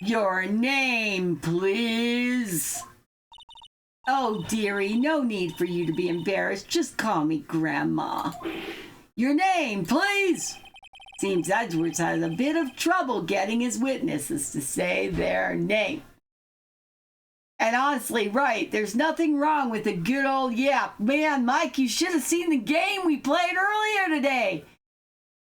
Your name, please. Oh, dearie, no need for you to be embarrassed. Just call me Grandma. Your name, please. Seems Edwards has a bit of trouble getting his witnesses to say their name. And honestly, right, there's nothing wrong with a good old yap. Man, Mike, you should have seen the game we played earlier today.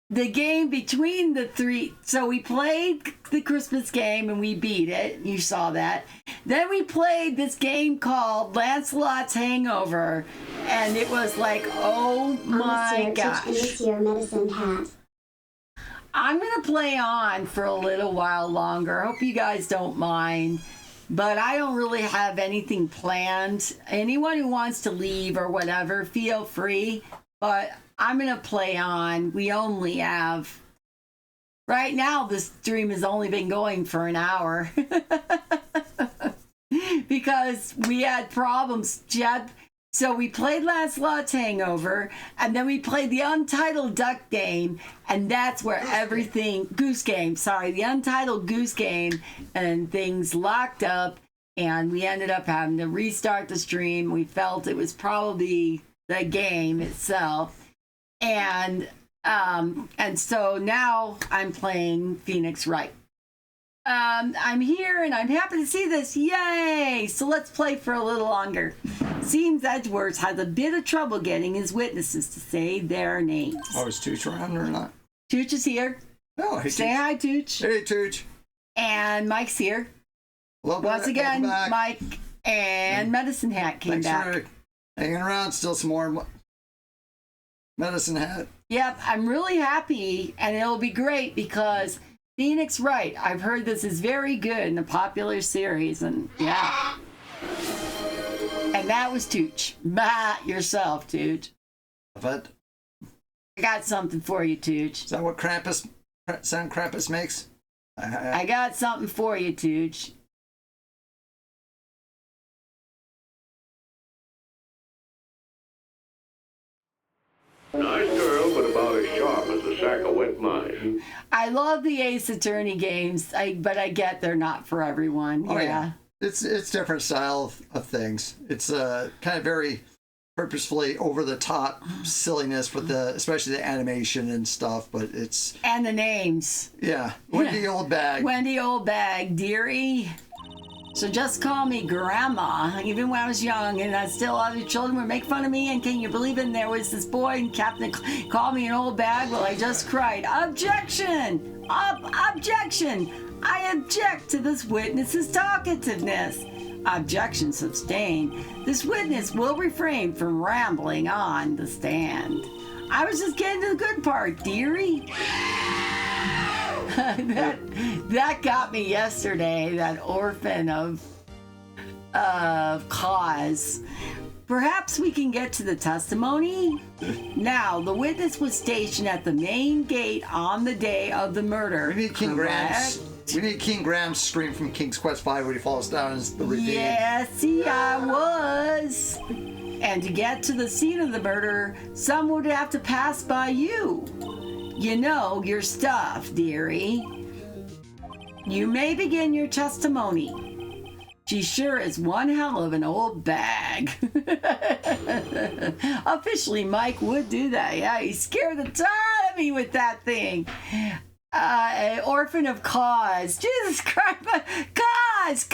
The game between the three. So we played the Christmas game and we beat it. You saw that. Then we played this game called Lancelot's Hangover. And it was like, oh my gosh. Miss your medicine hat. I'm going to play on for a little while longer. Hope you guys don't mind. But I don't really have anything planned. Anyone who wants to leave or whatever, feel free. But I'm going to play on. We only have... Right now, this stream has only been going for an hour. Because we had problems. So we played Lancelot's Hangover, and then we played the Untitled Duck Game, and that's where everything... Goose Game, sorry. The Untitled Goose Game, and things locked up, and we ended up having to restart the stream. We felt it was probably the game itself. And so now I'm playing Phoenix Wright. I'm here and I'm happy to see this. Yay! So let's play for a little longer. Seems Edwards has a bit of trouble getting his witnesses to say their names. Oh, is Tooch around or not? Tooch is here. Oh, hey, Say Tooch. hi, Tooch. Hey, Tooch. And Mike's here. Welcome Once again, Mike and Medicine Hat came Thanks back. for hanging around. Still some more Medicine Hat. Yep, I'm really happy, and it'll be great because Phoenix Wright, I've heard this is very good in a popular series, and yeah. And that was Tooch. Bah, yourself, Tooch. But I got something for you, Tooch. is that what sound Krampus makes? I got something for you, Tooch. Nice girl, but about as sharp as a sack of wet mice. I love the Ace Attorney games, but I get they're not for everyone. Oh, yeah. It's different style of things. It's kind of very purposefully over the top silliness with especially the animation and stuff, but it's... And the names. Yeah. Wendy Oldbag. Wendy Oldbag, dearie. So just call me Grandma. Even when I was young and I still other children would make fun of me, and can you believe it? And there was this boy and Captain called me an old bag. Well, I just cried, objection! Objection! I object to this witness's talkativeness. Objection sustained. This witness will refrain from rambling on the stand. I was just getting to the good part, dearie. that got me yesterday, that orphan of cause. Perhaps we can get to the testimony? Now, the witness was stationed at the main gate on the day of the murder. We need King Graham's scream from King's Quest V when he falls down as the ravine. Yes, I was. And to get to the scene of the murder, some would have to pass by you. You know your stuff, dearie. You may begin your testimony. She sure is one hell of an old bag. Officially, Mike would do that. Yeah, he scared the tar out of me with that thing. Orphan of cause. Jesus Christ. Cause.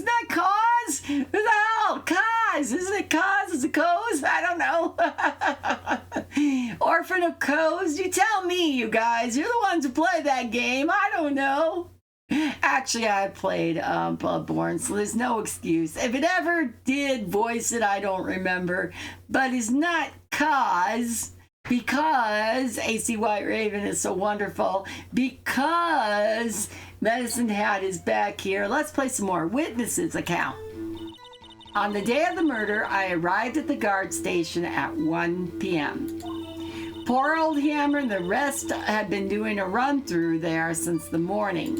Not cause. Who the hell? Cause. Isn't it cause? Is it cause? I don't know. Orphan of cause. You tell me, you guys. You're the ones who play that game. I don't know. Actually, I played Bloodborne, so there's no excuse. If it ever did voice it, I don't remember. But it's not cause. Because AC White Raven is so wonderful. Because Medicine Hat is back here. Let's play some more witnesses account. On the day of the murder, I arrived at the guard station at 1 p.m. Poor old Hammer and the rest had been doing a run through there since the morning.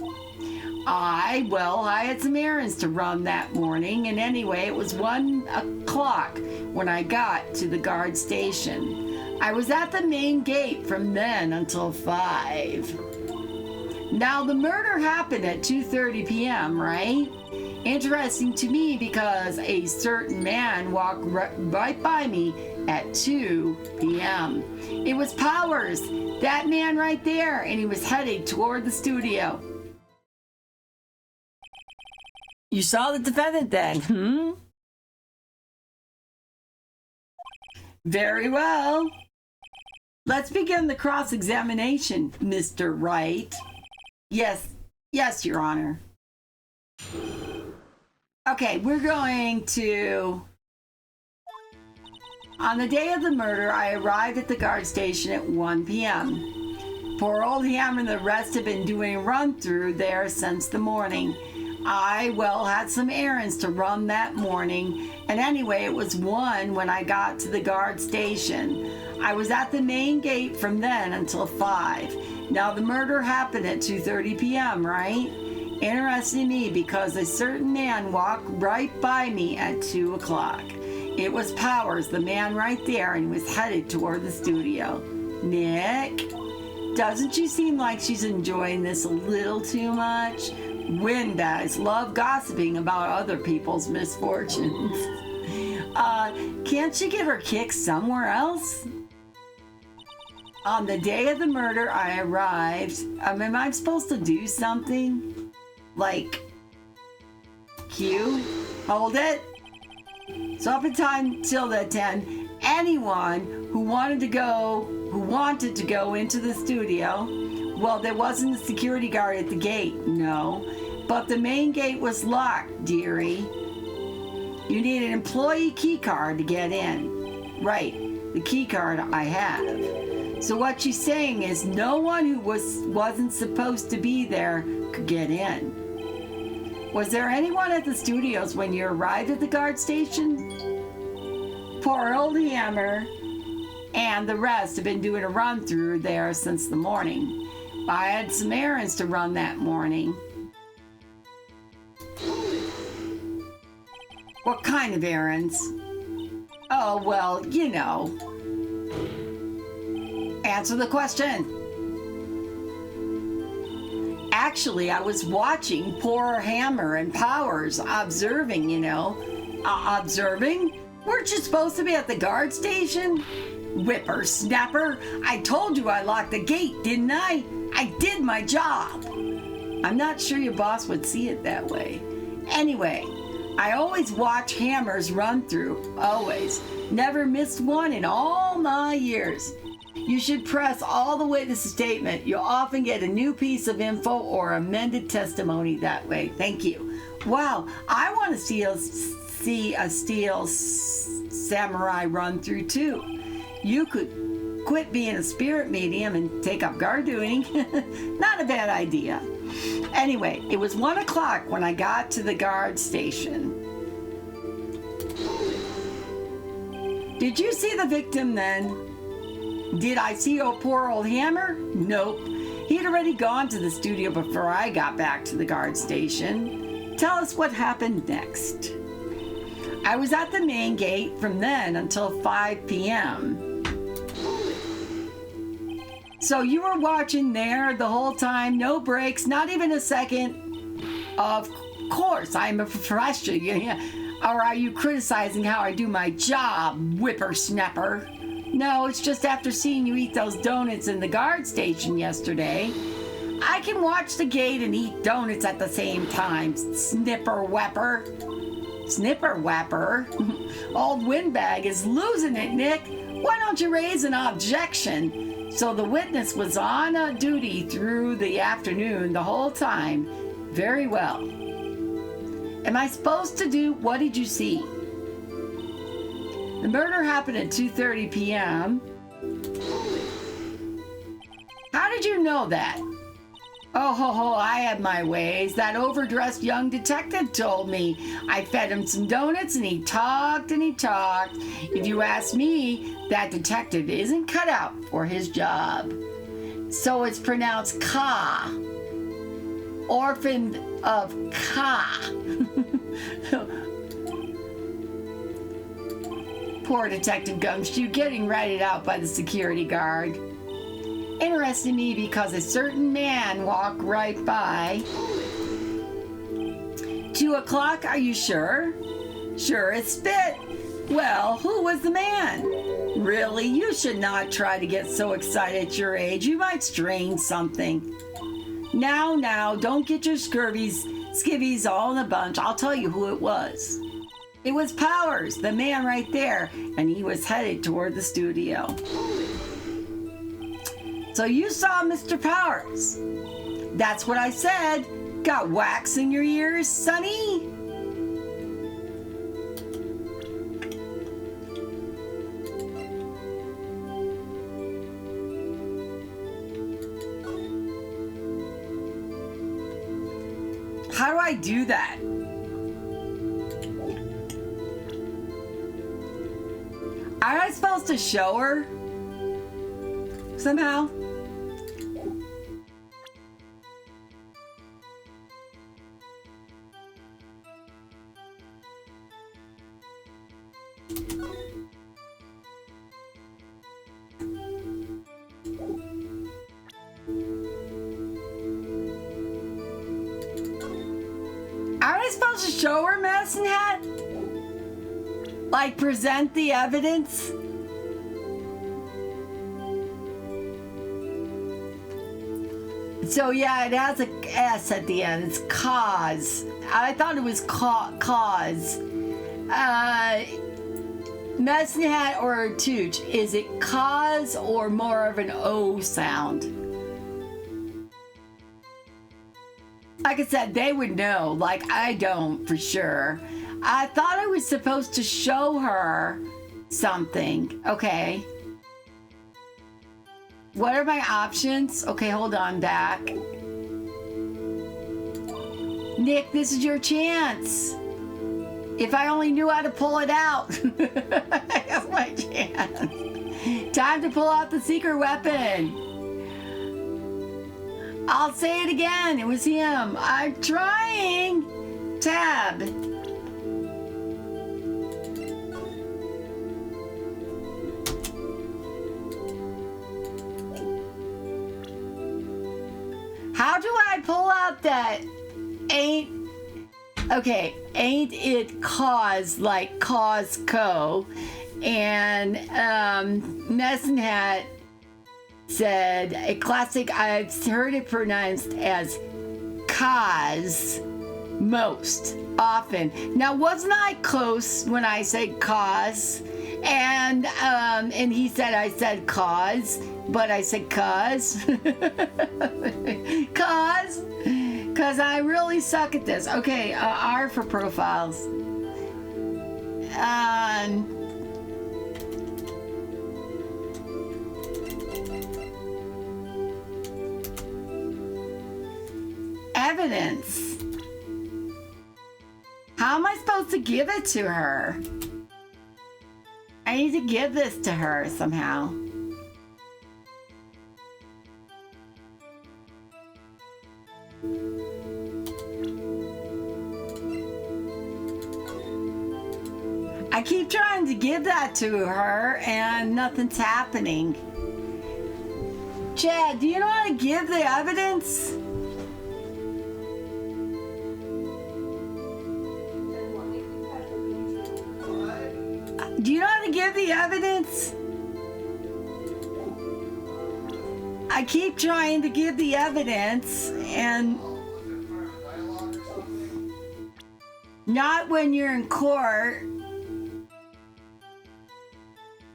I had some errands to run that morning, and anyway, it was 1 o'clock when I got to the guard station. I was at the main gate from then until 5. Now, the murder happened at 2:30 p.m., right? Interesting to me because a certain man walked right by me at 2 p.m. It was Powers, that man right there, and he was headed toward the studio. You saw the defendant then, Very well. Let's begin the cross-examination, Mr. Wright. Yes, Your Honor. Okay, we're going to... On the day of the murder, I arrived at the guard station at 1 p.m. Poor old Hammer and the rest have been doing a run-through there since the morning. I, had some errands to run that morning, and anyway, it was 1 when I got to the guard station. I was at the main gate from then until 5. Now, the murder happened at 2:30 p.m., right? Interesting me because a certain man walked right by me at 2 o'clock. It was Powers, the man right there, and he was headed toward the studio. Nick, doesn't she seem like she's enjoying this a little too much? Windbags love gossiping about other people's misfortunes. Can't she get her kick somewhere else? On the day of the murder, I arrived. Am I supposed to do something? Like, Q? Hold it. So up in time till the 10, anyone who wanted to go into the studio, there wasn't a security guard at the gate, no. But the main gate was locked, dearie. You need an employee key card to get in. Right, the key card I have. So what she's saying is no one who wasn't supposed to be there could get in. Was there anyone at the studios when you arrived at the guard station? Poor old Hammer and the rest have been doing a run-through there since the morning. I had some errands to run that morning. What kind of errands? Oh, Answer the question. Actually, I was watching poor Hammer and Powers, observing, Observing? Weren't you supposed to be at the guard station? Whippersnapper, I told you I locked the gate, didn't I? I did my job. I'm not sure your boss would see it that way. Anyway, I always watch Hammer's run through. Always. Never missed one in all my years. You should press all the witness statement. You'll often get a new piece of info or amended testimony that way. Thank you. Wow, I want to see a steel samurai run through too. You could quit being a spirit medium and take up guard duty. Not a bad idea. Anyway, it was 1 o'clock when I got to the guard station. Did you see the victim then? Did I see poor old Hammer? Nope. He'd already gone to the studio before I got back to the guard station. Tell us what happened next. I was at the main gate from then until 5 p.m. So you were watching there the whole time, no breaks, not even a second? Of course, I'm a professional. Or are you criticizing how I do my job, whippersnapper? No, it's just after seeing you eat those donuts in the guard station yesterday. I can watch the gate and eat donuts at the same time, snipper-whapper. Snipper-whapper? Old Windbag is losing it, Nick. Why don't you raise an objection? So the witness was on duty through the afternoon the whole time. Very well. Am I supposed to do? What did you see? The murder happened at 2:30 p.m. How did you know that? Oh, I have my ways. That overdressed young detective told me. I fed him some donuts and he talked and he talked. If you ask me, that detective isn't cut out for his job. So it's pronounced Ka. Orphan of Ka. Poor Detective Gumshoe getting ratted out by the security guard. interested me because a certain man walked right by. 2 o'clock, are you sure? Sure as spit. Well, who was the man? Really, you should not try to get so excited at your age. You might strain something. Now, don't get your skivvies all in a bunch. I'll tell you who it was. It was Powers, the man right there, and he was headed toward the studio. So you saw Mr. Powers. That's what I said. Got wax in your ears, Sonny? How do I do that? Aren't I supposed to show her? Somehow? Aren't I supposed to show her, Medicine Hat? Like, present the evidence? So yeah, it has a S at the end. It's cause. I thought it was cause. Medicine Hat or Tooch, is it cause or more of an O sound? Like I said, they would know. Like, I don't for sure. I thought I was supposed to show her something. Okay. What are my options? Okay, hold on, back. Nick, this is your chance. If I only knew how to pull it out. That's my chance. Time to pull out the secret weapon. I'll say it again. It was him. I'm trying. Tab. How do I pull out that ain't it cause like Costco? And Medicine Hat said a classic, I've heard it pronounced as cause most often. Now, wasn't I close when I said cause? And he said I said cause, but I said cause. Cause I really suck at this. Okay, R for profiles. Evidence. How am I supposed to give it to her? I need to give this to her somehow. I keep trying to give that to her and nothing's happening. Chad, do you know how to give the evidence? Do you know how to give the evidence? I keep trying to give the evidence and not when you're in court.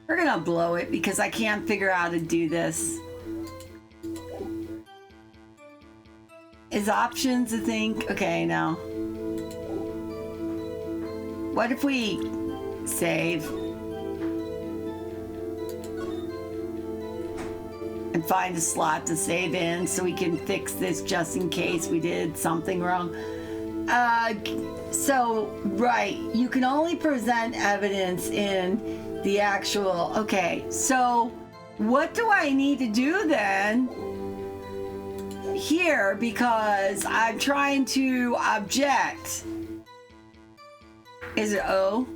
We're gonna blow it because I can't figure out how to do this. Is options a thing? Okay, no. What if we save and find a slot to save in so we can fix this just in case we did something wrong? Right, you can only present evidence in the actual, okay, so what do I need to do then here, because I'm trying to object? Is it O?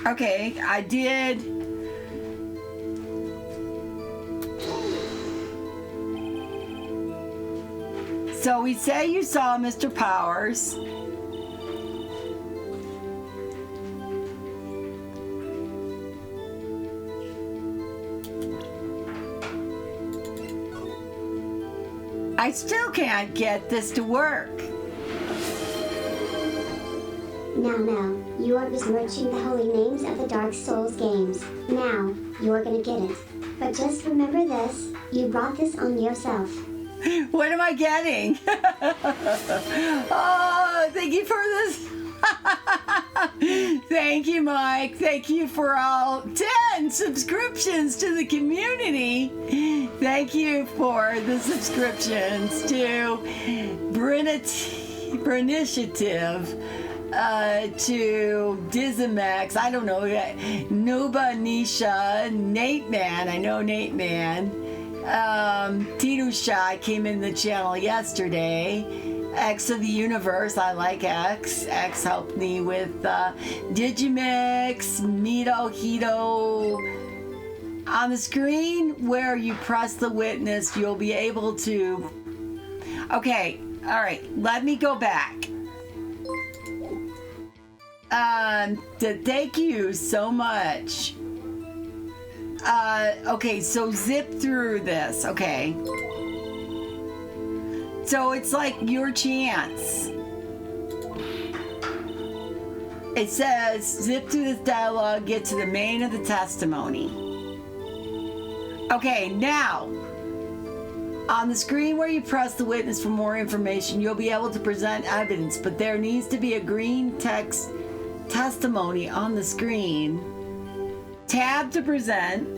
Okay, I did. So we say you saw Mr. Powers. I still can't get this to work. Now, you are besmirching the holy names of the Dark Souls games. Now, you're gonna get it. But just remember this, you brought this on yourself. What am I getting? Oh, thank you for this. Thank you, Mike. Thank you for all 10 subscriptions to the community. Thank you for the subscriptions to Brinitiative, to Dizimex, I don't know, Nuba Nisha, Nate Man, I know Nate Man. Tito Shy came in the channel yesterday. X of the Universe, I like X. X helped me with Digimix, Mito Hito. On the screen where you press the witness, you'll be able to... Okay, all right, let me go back. Thank you so much. Okay, so zip through this, okay. So it's like your chance. It says, zip through this dialogue, get to the main of the testimony. Okay, now, on the screen where you press the witness for more information, you'll be able to present evidence, but there needs to be a green text testimony on the screen. Tab to present.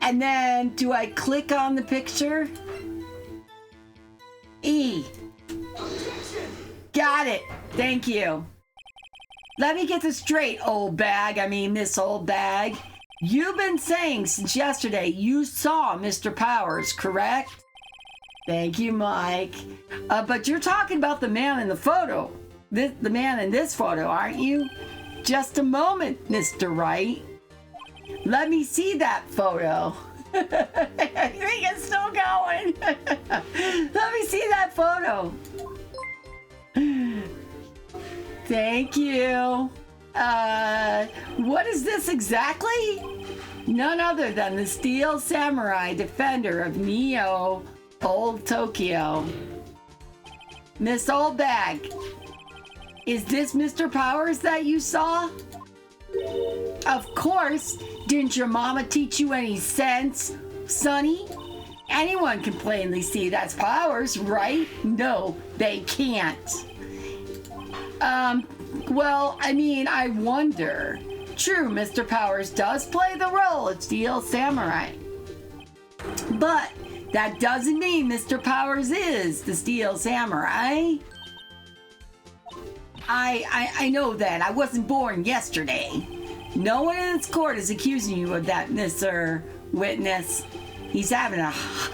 And then, do I click on the picture? E. Got it. Thank you. Let me get this straight, Miss Old Bag. You've been saying since yesterday you saw Mr. Powers, correct? Thank you, Mike. But you're talking about the man in the photo. The man in this photo, aren't you? Just a moment, Mr. Wright. Let me see that photo. I think it's still going. Let me see that photo. Thank you. What is this exactly? None other than the Steel Samurai Defender of Neo Old Tokyo. Miss Old Bag, is this Mr. Powers that you saw? Of course. Didn't your mama teach you any sense, Sonny? Anyone can plainly see that's Powers, right? No, they can't. Well, I wonder. True, Mr. Powers does play the role of Steel Samurai. But that doesn't mean Mr. Powers is the Steel Samurai. I know that. I wasn't born yesterday. No one in this court is accusing you of that, Mr. Witness. He's having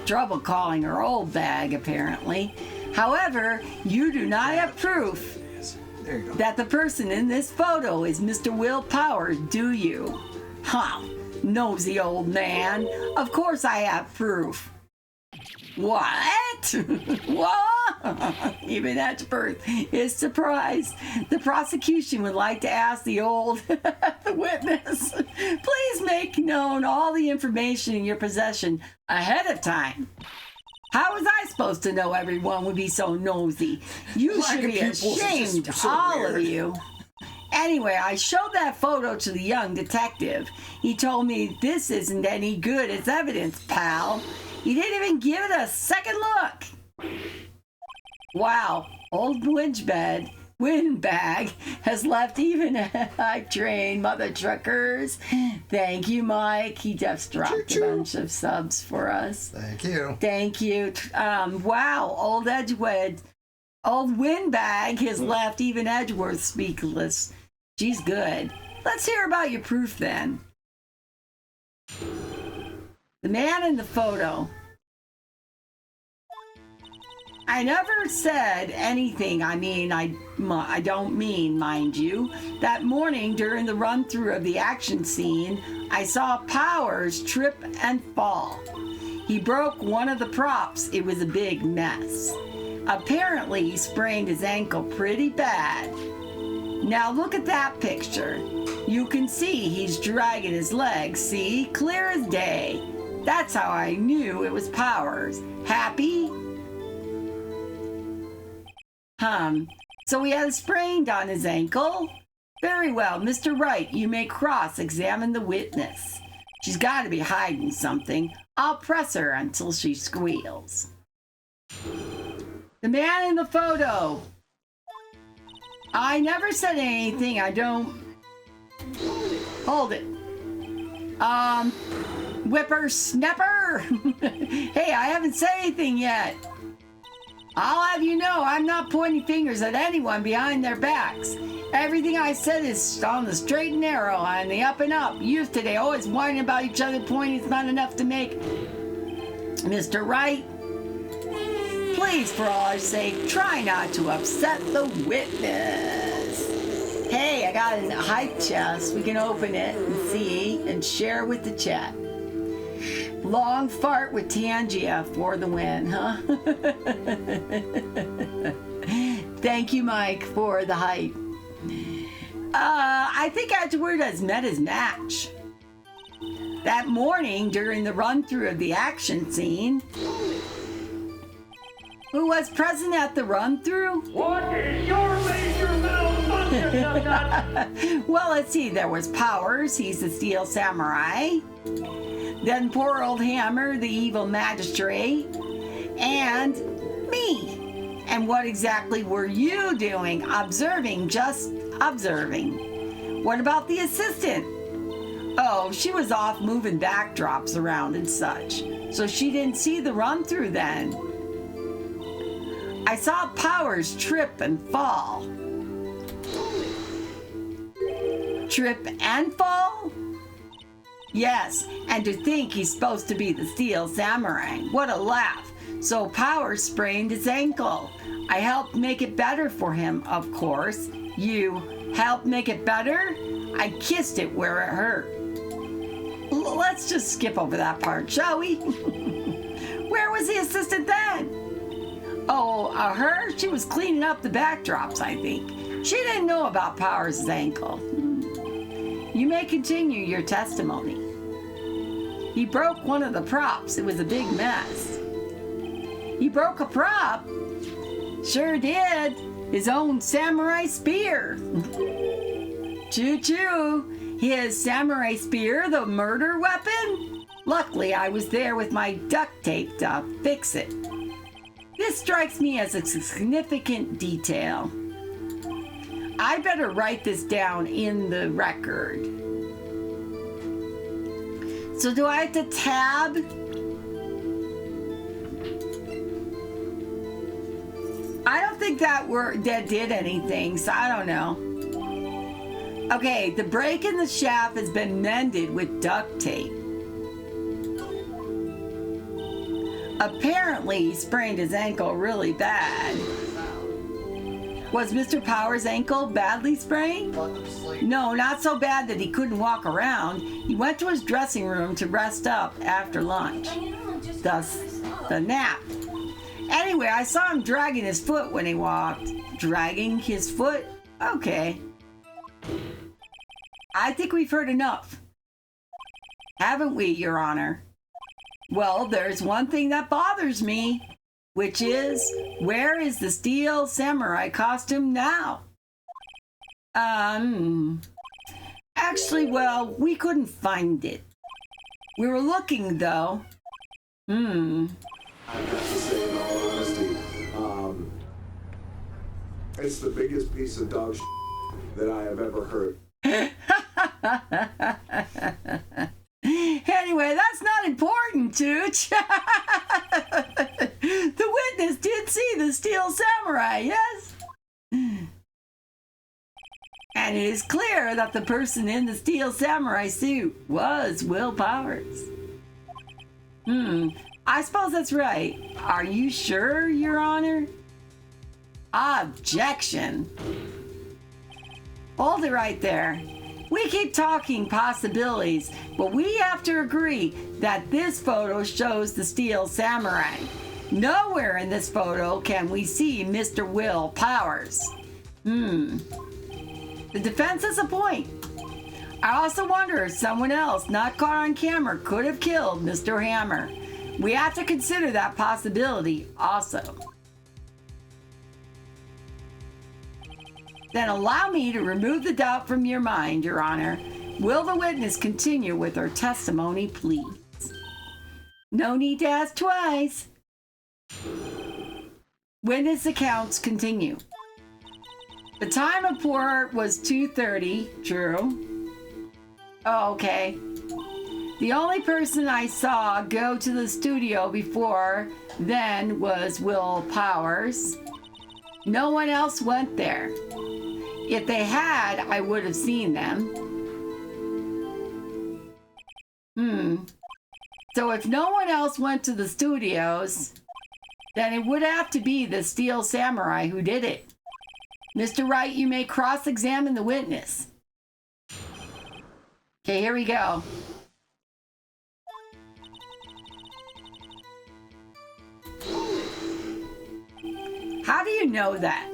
trouble calling her old bag, apparently. However, you do not have proof that the person in this photo is Mr. Will Powers, do you? Huh, nosy old man. Of course I have proof. What? What? Even Edgeworth is surprised. The prosecution would like to ask the witness, please make known all the information in your possession ahead of time. How was I supposed to know everyone would be so nosy? You should be ashamed, all of you. Anyway, I showed that photo to the young detective. He told me this isn't any good as evidence, pal. He didn't even give it a second look. Wow, old windbag has left even a train, mother truckers. Thank you, Mike. He just dropped a bunch of subs for us. Thank you. Thank you. Wow, old windbag has left even Edgeworth speechless. She's good. Let's hear about your proof then. The man in the photo. I never said anything. I don't mean, mind you. That morning during the run-through of the action scene, I saw Powers trip and fall. He broke one of the props. It was a big mess. Apparently, he sprained his ankle pretty bad. Now look at that picture. You can see he's dragging his legs, see? Clear as day. That's how I knew it was Powers. Happy? So he had a sprain on his ankle? Very well, Mr. Wright, you may cross-examine the witness. She's got to be hiding something. I'll press her until she squeals. The man in the photo. I never said anything. I don't... Hold it. Whippersnapper. Hey, I haven't said anything yet. I'll have you know I'm not pointing fingers at anyone behind their backs. Everything I said is on the straight and narrow, on the up and up. Youth today always whining about each other, pointing is not enough to make. Mr. Wright, please, for all our sake, try not to upset the witness. Hey, I got a hype chest. We can open it and see and share with the chat. Long fart with Tangia for the win, huh? Thank you, Mike, for the hype. I think Edward has met his match. That morning, during the run-through of the action scene, who was present at the run-through? What is your major malfunction? Well, let's see. There was Powers. He's the Steel Samurai. Then poor old Hammer, the evil magistrate. And me. And what exactly were you doing? Observing, just observing. What about the assistant? Oh, she was off moving backdrops around and such. So she didn't see the run-through then. I saw Powers trip and fall. Trip and fall? Yes, and to think he's supposed to be the Steel Samurai. What a laugh. So Powers sprained his ankle. I helped make it better for him, of course. You helped make it better? I kissed it where it hurt. Let's just skip over that part, shall we? Where was the assistant then? Oh, her? She was cleaning up the backdrops, I think. She didn't know about Powers' ankle. You may continue your testimony. He broke one of the props. It was a big mess. He broke a prop? Sure did. His own samurai spear. Choo-choo. His samurai spear, the murder weapon? Luckily, I was there with my duct tape to fix it. This strikes me as a significant detail. I better write this down in the record. So do I have to tab? I don't think that did anything, so I don't know. Okay, the break in the shaft has been mended with duct tape. Apparently, he sprained his ankle really bad. Was Mr. Powers' ankle badly sprained? No, not so bad that he couldn't walk around. He went to his dressing room to rest up after lunch. Thus, the nap. Anyway, I saw him dragging his foot when he walked. Dragging his foot? Okay. I think we've heard enough. Haven't we, Your Honor? Well, there's one thing that bothers me, which is, where is the Steel Samurai costume now? Actually, well, we couldn't find it. We were looking, though. I have to say, in all honesty, it's the biggest piece of dog shit that I have ever heard. Anyway, that's not important, Tooch. The witness did see the Steel Samurai, yes? And it is clear that the person in the Steel Samurai suit was Will Powers. I suppose that's right. Are you sure, Your Honor? Objection. Hold it right there. We keep talking possibilities, but we have to agree that this photo shows the Steel Samurai. Nowhere in this photo can we see Mr. Will Powers. The defense has a point. I also wonder if someone else not caught on camera could have killed Mr. Hammer. We have to consider that possibility also. Then allow me to remove the doubt from your mind, Your Honor. Will the witness continue with her testimony, please? No need to ask twice. Witness accounts continue. The time report was 2:30, true. Oh, okay. The only person I saw go to the studio before then was Will Powers. No one else went there. If they had, I would have seen them. So if no one else went to the studios, then it would have to be the Steel Samurai who did it. Mr. Wright, you may cross-examine the witness. Okay, here we go. How do you know that?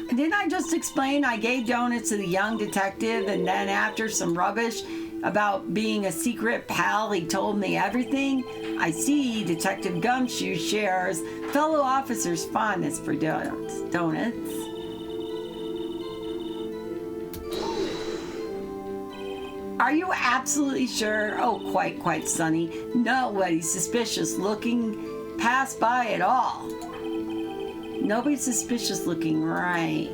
Didn't I just explain I gave donuts to the young detective, and then after some rubbish about being a secret pal, he told me everything? I see Detective Gumshoe shares fellow officers' fondness for donuts. Are you absolutely sure? Oh, quite, Sonny. Nobody suspicious looking passed by at all. Nobody suspicious looking, right?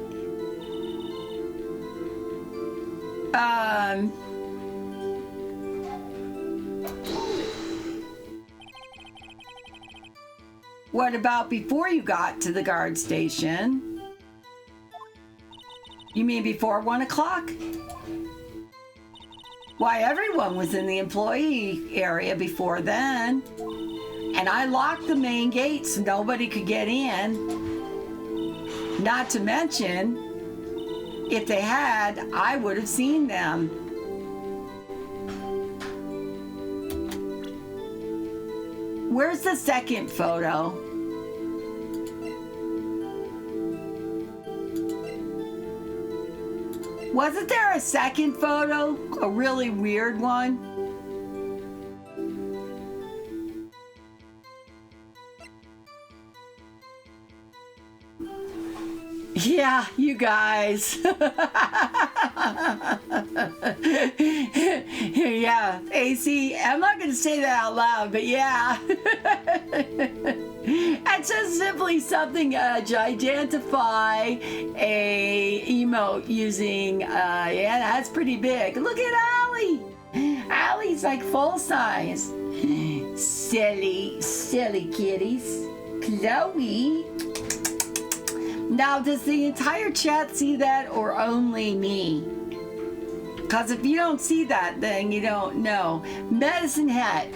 What about before you got to the guard station? You mean before 1 o'clock? Why, everyone was in the employee area before then. And I locked the main gate so nobody could get in. Not to mention, if they had, I would have seen them. Where's the second photo? Wasn't there a second photo? A really weird one? Yeah, you guys. Yeah, AC, I'm not going to say that out loud, but yeah. It's just simply something to identify a emote using, yeah, that's pretty big. Look at Allie. Allie's like full size. Silly kitties. Chloe. Now, does the entire chat see that or only me? Because if you don't see that, then you don't know. Medicine Hat.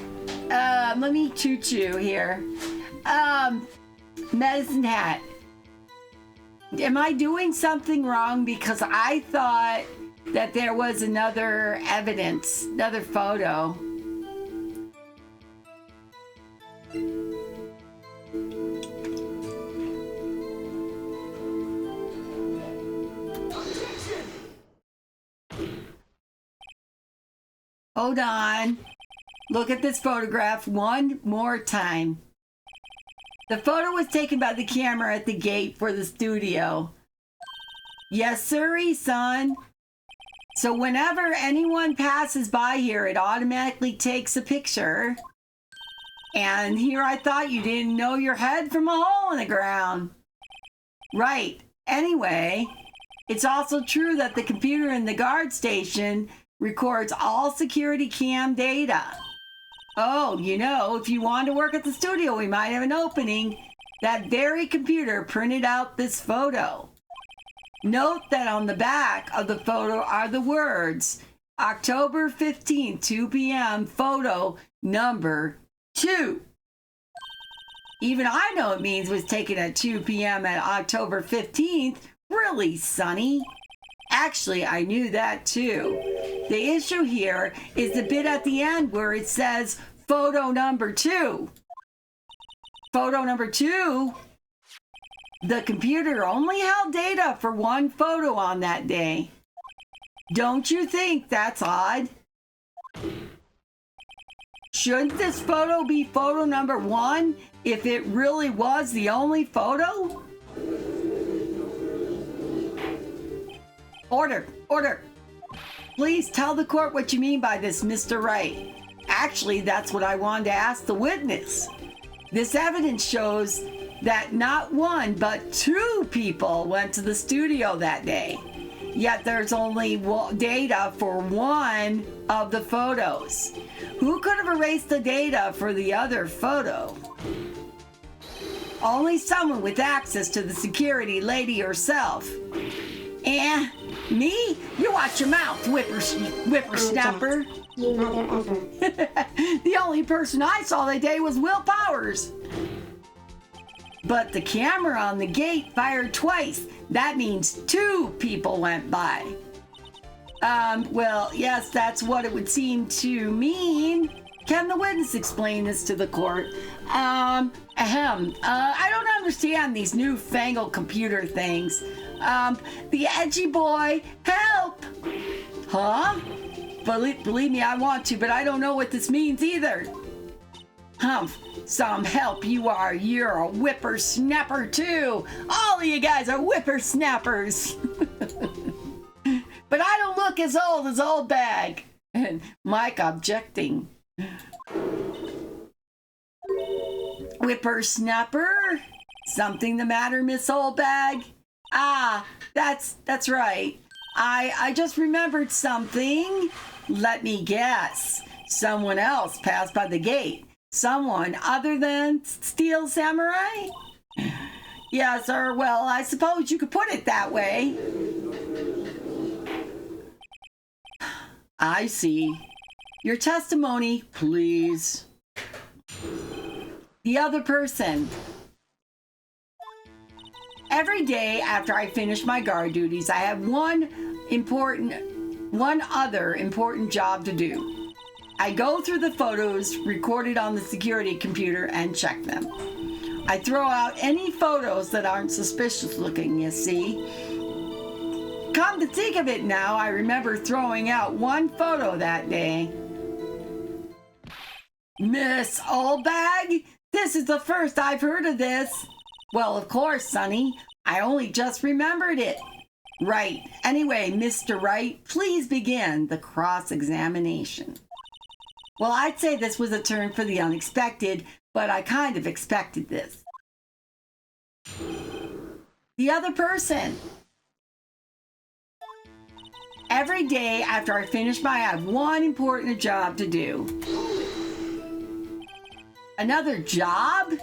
Let me choo-choo here. Medicine Hat. Am I doing something wrong? Because I thought that there was another evidence, another photo. Hold on. Look at this photograph one more time. The photo was taken by the camera at the gate for the studio. Yes, sirree, son. So whenever anyone passes by here, it automatically takes a picture. And here I thought you didn't know your head from a hole in the ground. Right. Anyway, it's also true that the computer in the guard station records all security cam data. Oh, you know, if you want to work at the studio, we might have an opening. That very computer printed out this photo. Note that on the back of the photo are the words, October 15th, 2 p.m., photo number 2. 2. Even I know it means was taken at 2 p.m. at October 15th. Really, Sonny? Actually, I knew that too. The issue here is the bit at the end where it says photo number 2. Photo number 2? The computer only held data for one photo on that day. Don't you think that's odd? Shouldn't this photo be photo number 1 if it really was the only photo? Order, order. Please tell the court what you mean by this, Mr. Wright. Actually, that's what I wanted to ask the witness. This evidence shows that not 1, but 2 people went to the studio that day. Yet there's only data for 1 of the photos. Who could have erased the data for the other photo? Only someone with access to the security lady herself. Me? You watch your mouth, whippersnapper. You mother ever. The only person I saw that day was Will Powers. But the camera on the gate fired twice. That means 2 people went by. Well, yes, that's what it would seem to mean. Can the witness explain this to the court? I don't understand these newfangled computer things. The edgy boy, help! Huh? Believe me, I want to, but I don't know what this means either. Humph, some help you are. You're a whippersnapper too. All of you guys are whippersnappers. But I don't look as old bag. And Mike objecting. Whippersnapper? Something the matter, Miss Oldbag? Ah, that's right. I just remembered something. Let me guess. Someone else passed by the gate. Someone other than Steel Samurai? Yes, sir. Well, I suppose you could put it that way. I see. Your testimony, please. The other person. Every day after I finish my guard duties, I have one other important job to do. I go through the photos recorded on the security computer and check them. I throw out any photos that aren't suspicious looking, you see. Come to think of it now, I remember throwing out one photo that day. Miss Oldbag, this is the first I've heard of this. Well, of course, Sonny. I only just remembered it. Right. Anyway, Mr. Wright, please begin the cross-examination. Well, I'd say this was a turn for the unexpected, but I kind of expected this. The other person. Every day after I finish I have one important job to do. Another job?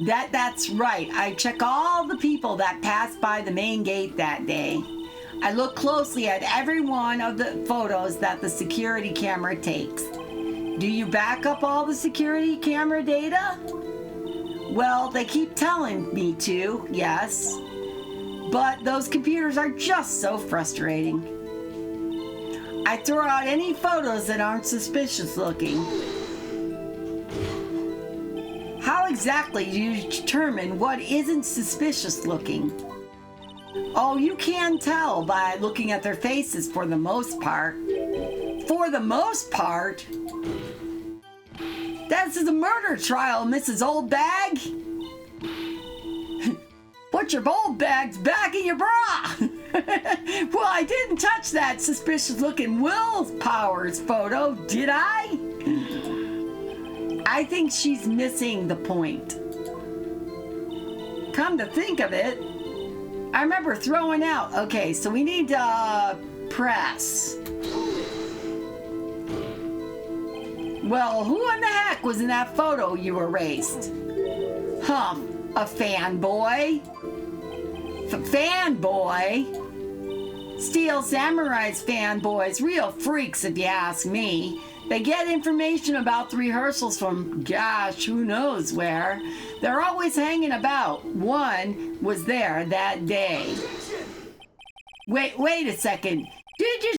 That's right. I check all the people that passed by the main gate that day. I look closely at every one of the photos that the security camera takes. Do you back up all the security camera data? Well, they keep telling me to, yes. But those computers are just so frustrating. I throw out any photos that aren't suspicious looking. How exactly do you determine what isn't suspicious looking? Oh, you can tell by looking at their faces for the most part. For the most part? This is a murder trial, Mrs. Oldbag. Put your old bags back in your bra. Well, I didn't touch that suspicious-looking Will Powers photo, did I? I think she's missing the point. Come to think of it, I remember throwing out. Okay, so we need to press. Well, who in the heck was in that photo you erased? A fanboy? Fanboy? Steel Samurai's fanboys, real freaks if you ask me. They get information about the rehearsals from, gosh, who knows where. They're always hanging about. One was there that day. Wait a second. Did you